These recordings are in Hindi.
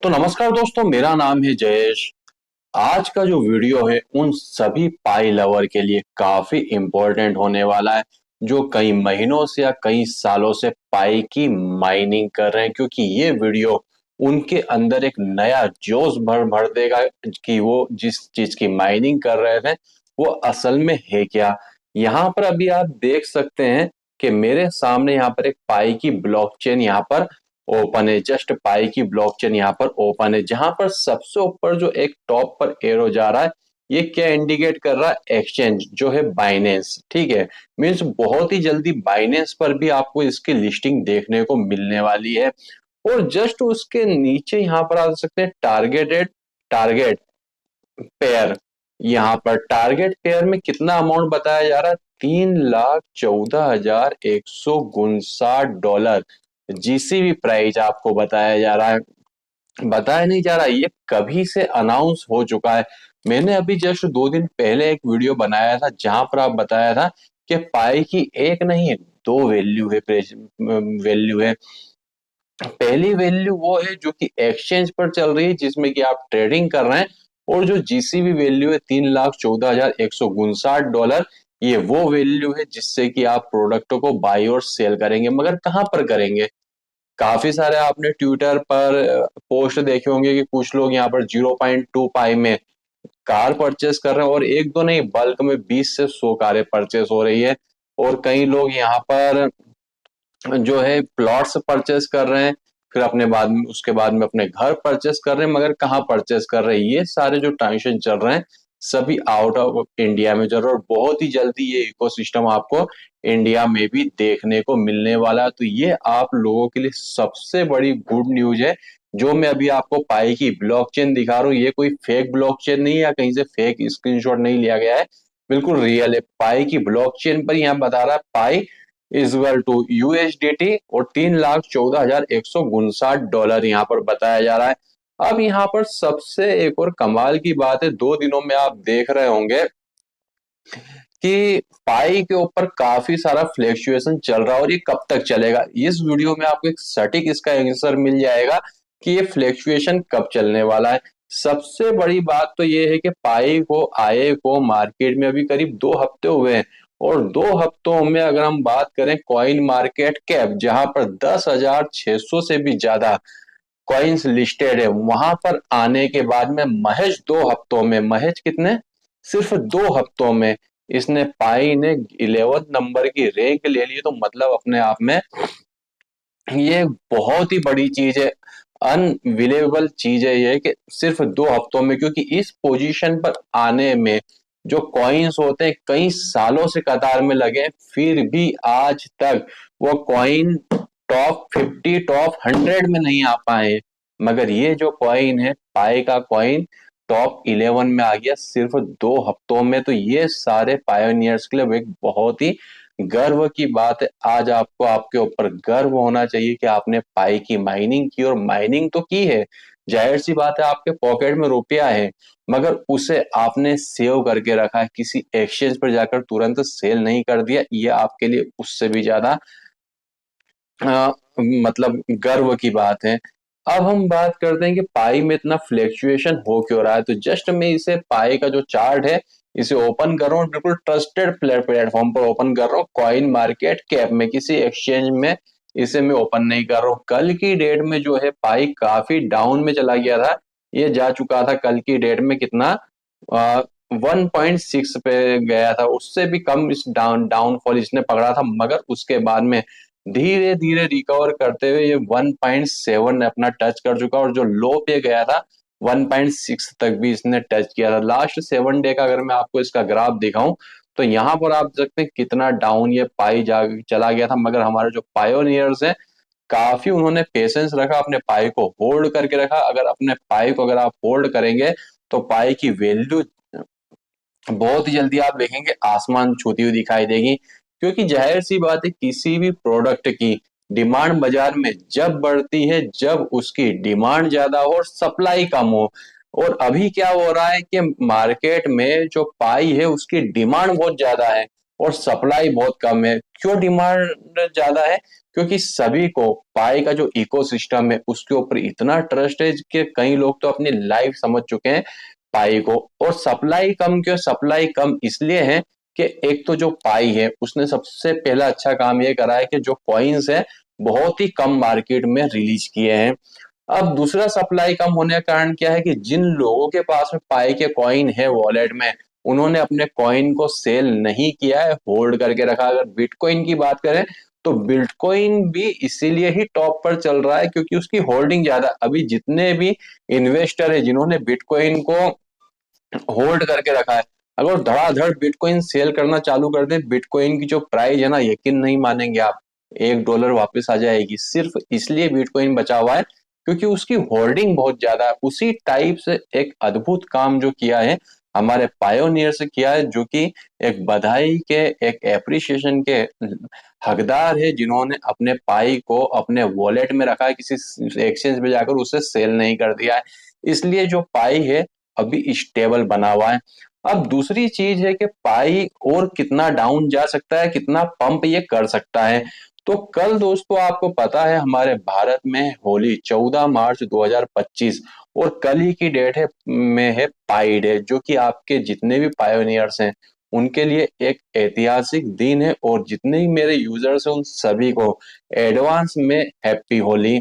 तो नमस्कार दोस्तों, मेरा नाम है जयेश। आज का जो वीडियो है उन सभी पाई लवर के लिए काफी इम्पोर्टेंट होने वाला है, जो कई महीनों से या कई सालों से पाई की माइनिंग कर रहे हैं, क्योंकि ये वीडियो उनके अंदर एक नया जोश भर भर देगा कि वो जिस चीज की माइनिंग कर रहे थे वो असल में है क्या। यहाँ पर अभी आप देख सकते हैं कि मेरे सामने यहाँ पर एक पाई की ब्लॉकचेन यहाँ पर ओपन है। जस्ट पाई की ब्लॉकचेन यहाँ पर ओपन है, जहां पर सबसे ऊपर जो एक टॉप पर एरो जा रहा है, ये क्या इंडिकेट कर रहा है? एक्सचेंज जो है बाइनेंस। ठीक है, मीन्स बहुत ही जल्दी बाइनेंस पर भी आपको इसकी लिस्टिंग देखने को मिलने वाली है। और जस्ट उसके नीचे यहाँ पर आ सकते हैं टारगेट पेयर। यहाँ पर टारगेट पेयर में कितना अमाउंट बताया जा रहा है? 3,14,159 डॉलर जीसीबी प्राइस आपको बताया जा रहा है। बताया नहीं जा रहा, ये कभी से अनाउंस हो चुका है। मैंने अभी जस्ट 2 दिन पहले एक वीडियो बनाया था जहां पर आप बताया था कि पाई की एक नहीं दो वैल्यू है। पहली वैल्यू वो है जो कि एक्सचेंज पर चल रही है, जिसमें कि आप ट्रेडिंग कर रहे हैं। और जो जीसीबी वैल्यू है 3,14,159 डॉलर, ये वो वैल्यू है जिससे कि आप प्रोडक्टों को बाई और सेल करेंगे। मगर कहां पर करेंगे? काफी सारे आपने ट्विटर पर पोस्ट देखे होंगे कि कुछ लोग यहाँ पर 0.2 पाई में कार परचेस कर रहे हैं, और एक दो नहीं बल्क में 20 से 100 कारें परचेस हो रही है। और कई लोग यहाँ पर जो है प्लॉट्स परचेस कर रहे हैं, फिर अपने बाद में उसके बाद में अपने घर परचेस कर रहे हैं। मगर कहाँ परचेस कर रहे हैं? ये सारे जो ट्रांजेक्शन चल रहे हैं सभी आउट ऑफ इंडिया में चल रहे हैं, और बहुत ही जल्दी ये इकोसिस्टम आपको इंडिया में भी देखने को मिलने वाला है। तो ये आप लोगों के लिए सबसे बड़ी गुड न्यूज है। जो मैं अभी आपको पाई की ब्लॉकचेन दिखा रहा हूँ, ये कोई फेक ब्लॉकचेन नहीं है या कहीं से फेक स्क्रीनशॉट नहीं लिया गया है, बिल्कुल रियल है। पाई की ब्लॉकचेन पर यहाँ बता रहा है पाई इक्वल टू यूएसडीटी, और 3,14,159 डॉलर यहाँ पर बताया जा रहा है। अब यहाँ पर सबसे एक और कमाल की बात है, 2 दिनों में आप देख रहे होंगे कि पाई के ऊपर काफी सारा फ्लैक्चुएशन चल रहा है, और ये कब तक चलेगा? इस वीडियो में आपको एक सटीक इसका आंसर मिल जाएगा कि ये फ्लैक्चुएशन कब चलने वाला है। सबसे बड़ी बात तो ये है कि पाई को आए को मार्केट में अभी करीब 2 हफ्ते हुए हैं, और 2 हफ्तों में अगर हम बात करें कॉइन मार्केट कैप, जहां पर 10,600 से भी ज्यादा कॉइन्स लिस्टेड है, वहां पर आने के बाद में महज 2 हफ्तों में, महज कितने, सिर्फ 2 हफ्तों में इसने पाई ने 11 नंबर की रैंक ले ली। तो मतलब अपने आप में ये बहुत ही बड़ी चीज है, अनबिलीवेबल चीज है ये कि सिर्फ 2 हफ्तों में। क्योंकि इस पोजीशन पर आने में जो कॉइन्स होते हैं कई सालों से कतार में लगे, फिर भी आज तक वो कॉइन टॉप 50 टॉप 100 में नहीं आ पाए। मगर ये जो कॉइन है पाई का कॉइन टॉप 11 में आ गया सिर्फ 2 हफ्तों में। तो ये सारे पायोनियर्स के लिए एक बहुत ही गर्व की बात है। आज आपको आपके ऊपर गर्व होना चाहिए कि आपने पाई की माइनिंग की, और माइनिंग तो की है, जाहिर सी बात है आपके पॉकेट में रुपया है, मगर उसे आपने सेव करके रखा है, किसी एक्सचेंज पर जाकर तुरंत सेल नहीं कर दिया। ये आपके लिए उससे भी ज्यादा मतलब गर्व की बात है। अब हम बात करते हैं कि पाई में इतना फ्लैक्चुएशन हो क्यों रहा है। तो जस्ट मैं इसे पाई का जो चार्ट है इसे ओपन कर रहा हूँ, बिल्कुल ट्रस्टेड प्लेटफॉर्म पर ओपन कर रहा हूँ, कॉइन मार्केट कैप में, किसी एक्सचेंज में इसे मैं ओपन नहीं कर रहा हूँ। कल की डेट में जो है पाई काफी डाउन में चला गया था, ये जा चुका था कल की डेट में कितना, 1.6 पे गया था, उससे भी कम इस डाउनफॉल इसने पकड़ा था। मगर उसके बाद में धीरे धीरे रिकवर करते हुए ये 1.7 अपना टच कर चुका, और जो लो पे गया था 1.6 तक भी इसने टच किया था। लास्ट 7 डे का अगर मैं आपको इसका ग्राफ दिखाऊं तो यहाँ पर आप देख सकते हैं कितना डाउन ये पाई जा चला गया था। मगर हमारे जो पायोनियर्स हैं काफी उन्होंने पेशेंस रखा, अपने पाई को होल्ड करके रखा। अगर अपने पाई को अगर आप होल्ड करेंगे तो पाई की वैल्यू बहुत ही जल्दी आप देखेंगे आसमान छूती हुई दिखाई देगी। क्योंकि जाहिर सी बात है किसी भी प्रोडक्ट की डिमांड बाजार में जब बढ़ती है जब उसकी डिमांड ज्यादा हो और सप्लाई कम हो। और अभी क्या हो रहा है कि मार्केट में जो पाई है उसकी डिमांड बहुत ज्यादा है और सप्लाई बहुत कम है। क्यों डिमांड ज्यादा है? क्योंकि सभी को पाई का जो इकोसिस्टम है उसके ऊपर इतना ट्रस्ट है कि कई लोग तो अपनी लाइफ समझ चुके हैं पाई को। और सप्लाई कम क्यों, सप्लाई कम इसलिए है कि एक तो जो पाई है उसने सबसे पहला अच्छा काम ये करा है कि जो कॉइन्स है बहुत ही कम मार्केट में रिलीज किए हैं। अब दूसरा सप्लाई कम होने का कारण क्या है कि जिन लोगों के पास में पाई के कॉइन है वॉलेट में, उन्होंने अपने कॉइन को सेल नहीं किया है, होल्ड करके रखा। अगर बिटकॉइन की बात करें तो बिटकॉइन भी इसीलिए ही टॉप पर चल रहा है क्योंकि उसकी होल्डिंग ज्यादा। अभी जितने भी इन्वेस्टर है जिन्होंने बिटकॉइन को होल्ड करके रखा है, अगर धड़ाधड़ बिटकॉइन सेल करना चालू कर दे, बिटकॉइन की जो प्राइस है ना, यकीन नहीं मानेंगे आप, $1 वापस आ जाएगी। सिर्फ इसलिए बिटकॉइन बचा हुआ है क्योंकि उसकी होल्डिंग बहुत ज्यादा है। उसी टाइप से एक अद्भुत काम जो किया है हमारे पायोनियर से किया है, जो कि एक बधाई के, एक एप्रिसिएशन के हकदार है, जिन्होंने अपने पाई को अपने वॉलेट में रखा है, किसी एक्सचेंज में जाकर उसे सेल नहीं कर दिया है। इसलिए जो पाई है अभी स्टेबल बना हुआ है। अब दूसरी चीज है कि पाई और कितना डाउन जा सकता है, कितना पंप ये कर सकता है। तो कल दोस्तों आपको पता है हमारे भारत में होली 14 मार्च 2025, और कल ही की डेट है में है पाई डे, जो कि आपके जितने भी पायोनियर्स हैं उनके लिए एक ऐतिहासिक दिन है। और जितने ही मेरे यूजर्स हैं उन सभी को एडवांस में हैप्पी होली।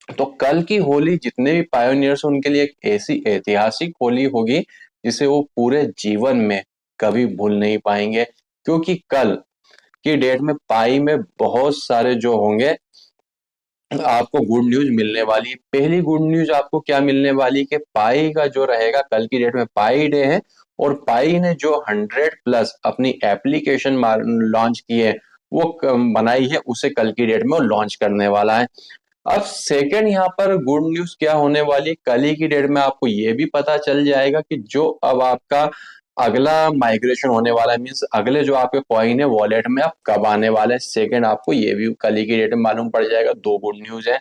तो कल की होली जितने भी पायोनियर्स हैं उनके लिए एक ऐसी ऐतिहासिक होली होगी जिसे वो पूरे जीवन में कभी भूल नहीं पाएंगे, क्योंकि कल की डेट में पाई में बहुत सारे जो होंगे आपको गुड न्यूज मिलने वाली। पहली गुड न्यूज आपको क्या मिलने वाली कि पाई का जो रहेगा, कल की डेट में पाई डे है और पाई ने जो 100+ अपनी एप्लीकेशन लॉन्च की है, वो बनाई है, उसे कल की डेट में वो लॉन्च करने वाला है। अब सेकंड यहाँ पर गुड न्यूज क्या होने वाली, कल ही की डेट में आपको ये भी पता चल जाएगा कि जो अब आपका अगला माइग्रेशन होने वाला है, मीन्स अगले जो आपके कॉइन है वॉलेट में अब कब आने वाला है, सेकंड आपको ये भी कल ही की डेट में मालूम पड़ जाएगा। दो गुड न्यूज है।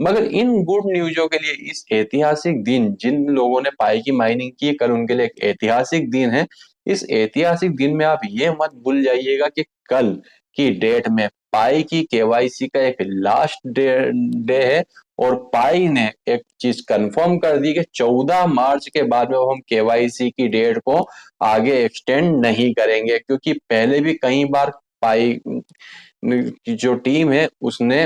मगर इन गुड न्यूजों के लिए इस ऐतिहासिक दिन, जिन लोगों ने पाई की माइनिंग की कल उनके लिए एक ऐतिहासिक दिन है। इस ऐतिहासिक दिन में आप ये मत भूल जाइएगा कि कल की डेट में पाई की केवाईसी का एक लास्ट डे है। और पाई ने एक चीज कंफर्म कर दी कि 14 मार्च के बाद में हम केवाईसी की डेट को आगे एक्सटेंड नहीं करेंगे, क्योंकि पहले भी कई बार पाई की जो टीम है उसने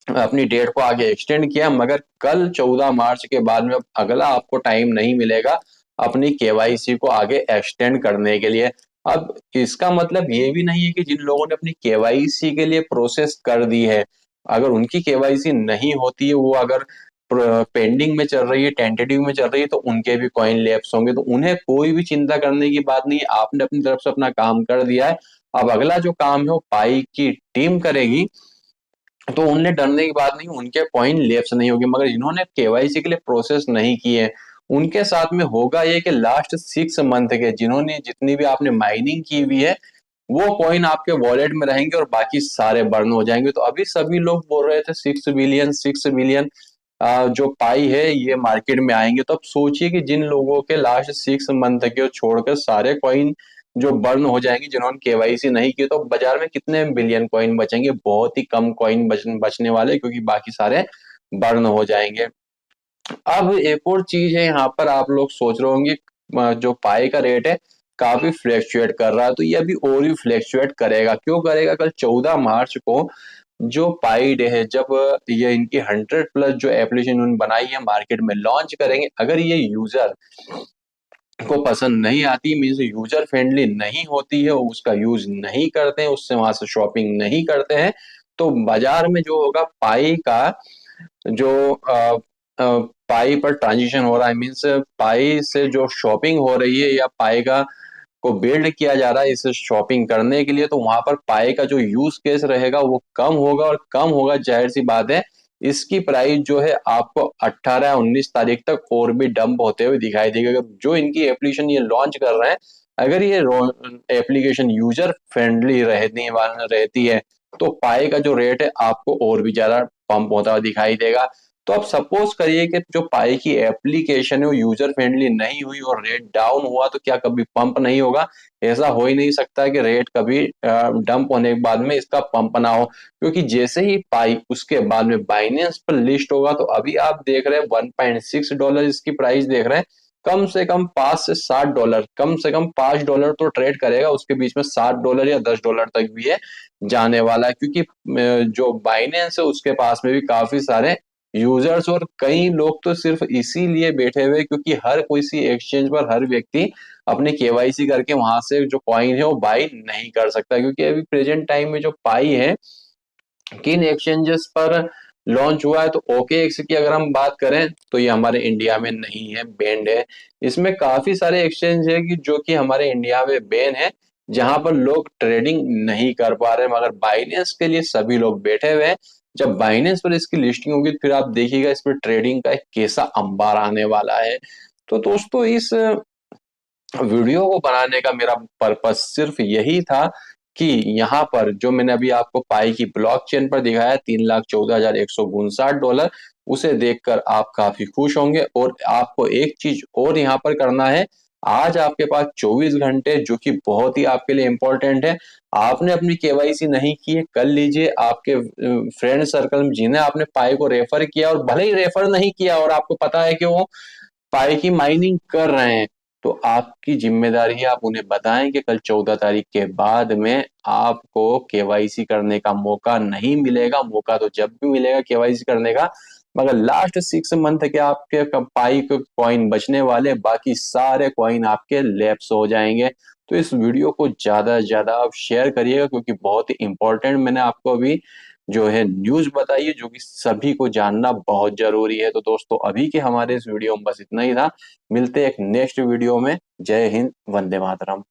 अपनी डेट को आगे एक्सटेंड किया, मगर कल 14 मार्च के बाद में अगला आपको टाइम नहीं मिलेगा अपनी केवाईसी को आगे एक्सटेंड करने के लिए। अब इसका मतलब ये भी नहीं है कि जिन लोगों ने अपनी केवाईसी के लिए प्रोसेस कर दी है, अगर उनकी केवाईसी नहीं होती है, वो अगर पेंडिंग में चल रही है, टेंटेटिव में चल रही है, तो उनके भी कॉइन लैप्स होंगे। तो उन्हें कोई भी चिंता करने की बात नहीं है, आपने अपनी तरफ से अपना काम कर दिया है। अब अगला जो काम है वो पाई की टीम करेगी, तो उनने डरने की बात नहीं, उनके कॉइन लैप्स नहीं होगी। मगर जिन्होंने केवाईसी के लिए प्रोसेस नहीं किए उनके साथ में होगा ये कि लास्ट 6 मंथ के जिन्होंने जितनी भी आपने माइनिंग की हुई है वो कॉइन आपके वॉलेट में रहेंगे और बाकी सारे बर्न हो जाएंगे। तो अभी सभी लोग बोल रहे थे 6 बिलियन 6 बिलियन जो पाई है ये मार्केट में आएंगे। तो अब सोचिए कि जिन लोगों के लास्ट 6 मंथ के छोड़कर सारे कॉइन जो बर्न हो जाएंगे, जिन्होंने केवाईसी नहीं की, तो बाजार में कितने बिलियन कॉइन बचेंगे? बहुत ही कम कॉइन बचने वाले, क्योंकि बाकी सारे बर्न हो जाएंगे। अब एक और चीज है यहाँ पर, आप लोग सोच रहे होंगे जो पाई का रेट है काफी फ्लैक्चुएट कर रहा है, तो ये अभी और भी फ्लैक्चुएट करेगा। क्यों करेगा? कल 14 मार्च को जो पाई डे है, जब ये इनकी 100+ जो एप्लीकेशन उन्होंने बनाई है मार्केट में लॉन्च करेंगे, अगर ये यूजर को पसंद नहीं आती, मीन्स यूजर फ्रेंडली नहीं होती है, उसका यूज नहीं करते हैं, उससे वहां से शॉपिंग नहीं करते हैं, तो बाजार में जो होगा पाई का जो पाई पर ट्रांजिशन हो रहा है, मीन्स पाई से जो शॉपिंग हो रही है या पाई का को बिल्ड किया जा रहा है इसे शॉपिंग करने के लिए, तो वहां पर पाई का जो यूज केस रहेगा वो कम होगा, और कम होगा जाहिर सी बात है इसकी प्राइस जो है आपको 18-19 तारीख तक और भी डंप होते हुए दिखाई देगा। अगर जो इनकी एप्लीकेशन ये लॉन्च कर रहे हैं, अगर ये एप्लीकेशन यूजर फ्रेंडली रहती है, तो पाई का जो रेट है आपको और भी ज्यादा पंप होता हुआ दिखाई देगा। तो अब सपोज करिए कि जो पाई की एप्लीकेशन है वो यूजर फ्रेंडली नहीं हुई और रेट डाउन हुआ, तो क्या कभी पंप नहीं होगा? ऐसा हो ही नहीं सकता कि रेट कभी डंप होने के बाद में इसका पंप ना हो, क्योंकि जैसे ही पाई उसके बाद में बाइनेंस पर लिस्ट होगा, तो अभी आप देख रहे हैं $1.6 इसकी प्राइस देख रहे हैं। कम से कम $5 से $7, कम से कम $5 तो ट्रेड करेगा, उसके बीच में $7 या $10 तक भी है जाने वाला है, क्योंकि जो बाइनेंस है उसके पास में भी काफी सारे यूजर्स और कई लोग तो सिर्फ इसीलिए बैठे हुए क्योंकि हर कोई सी एक्सचेंज पर हर व्यक्ति अपने केवाईसी करके वहां से जो कॉइन है वो बाई नहीं कर सकता, क्योंकि अभी प्रेजेंट टाइम में जो पाई है किन एक्सचेंजेस पर लॉन्च हुआ है, तो OKX की अगर हम बात करें तो ये हमारे इंडिया में नहीं है, बैंड है। इसमें काफी सारे एक्सचेंज है कि जो कि हमारे इंडिया में बैन है, जहां पर लोग ट्रेडिंग नहीं कर पा रहे, मगर बाइनेंस के लिए सभी लोग बैठे हुए हैं। जब बाइनेंस पर इसकी लिस्टिंग होगी तो फिर आप देखिएगा इस पर ट्रेडिंग का एक कैसा अंबार आने वाला है। तो दोस्तों इस वीडियो को बनाने का मेरा पर्पस सिर्फ यही था कि यहाँ पर जो मैंने अभी आपको पाई की ब्लॉकचेन पर दिखाया $3,14,159, उसे देखकर आप काफी खुश होंगे। और आपको एक चीज और यहाँ पर करना है, आज आपके पास 24 घंटे, जो कि बहुत ही आपके लिए इंपॉर्टेंट है। आपने अपनी केवाईसी नहीं की है, कर लीजिए। आपके फ्रेंड सर्कल में जिन्हें आपने पाई को रेफर किया, और भले ही रेफर नहीं किया और आपको पता है कि वो पाई की माइनिंग कर रहे हैं, तो आपकी जिम्मेदारी है आप उन्हें बताएं कि कल 14 तारीख के बाद में आपको केवाईसी करने का मौका नहीं मिलेगा। मौका तो जब भी मिलेगा केवाईसी करने का, मगर लास्ट 6 मंथ के आपके पाई के कॉइन बचने वाले, बाकी सारे कॉइन आपके लैप्स हो जाएंगे। तो इस वीडियो को ज्यादा से ज्यादा आप शेयर करिएगा, क्योंकि बहुत ही इंपॉर्टेंट मैंने आपको अभी जो है न्यूज बताई है, जो कि सभी को जानना बहुत जरूरी है। तो दोस्तों अभी के हमारे इस वीडियो में बस इतना ही था। मिलते हैं एक नेक्स्ट वीडियो में। जय हिंद, वंदे मातरम।